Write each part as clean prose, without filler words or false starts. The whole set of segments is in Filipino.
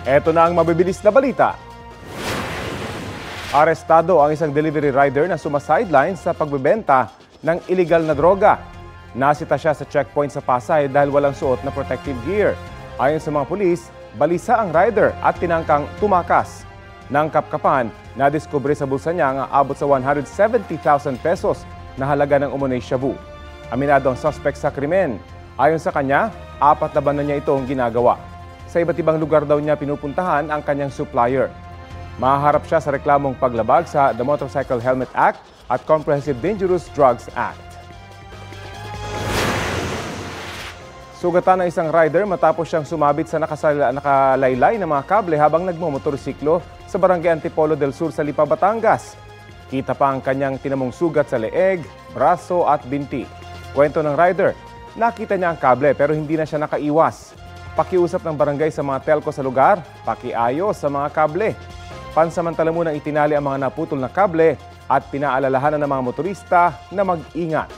Eto na ang mabibilis na balita. Arestado ang isang delivery rider na sumasideline sa pagbebenta ng illegal na droga. Nasita siya sa checkpoint sa Pasay dahil walang suot na protective gear. Ayon sa mga pulis, balisa ang rider at tinangkang tumakas. Nang kapkapan, nadiskubre sa bulsa niya ang abot sa 170,000 pesos na halaga ng umunay shabu. Aminado ang suspect sa krimen. Ayon sa kanya, 4 na buwan na niya itong ginagawa. Sa iba't ibang lugar daw niya pinupuntahan ang kanyang supplier. Mahaharap siya sa reklamong paglabag sa The Motorcycle Helmet Act at Comprehensive Dangerous Drugs Act. Sugatan ng isang rider matapos siyang sumabit sa nakalaylay na mga kable habang nagmumotorsiklo sa Barangay Antipolo del Sur sa Lipa, Batangas. Kita pa ang kanyang tinamong sugat sa leeg, braso at binti. Kwento ng rider, nakita niya ang kable pero hindi na siya nakaiwas. Pakiusap ng barangay sa mga telco sa lugar, pakiayos sa mga kable. Pansamantala munang itinali ang mga naputol na kable at pinaalalahanan ng mga motorista na mag-ingat.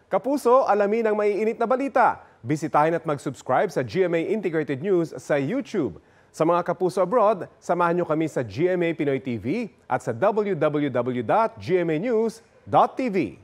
Kapuso, alamin ang maiinit na balita. Bisitahin at mag-subscribe sa GMA Integrated News sa YouTube. Sa mga kapuso abroad, samahan niyo kami sa GMA Pinoy TV at sa www.gmanews.tv.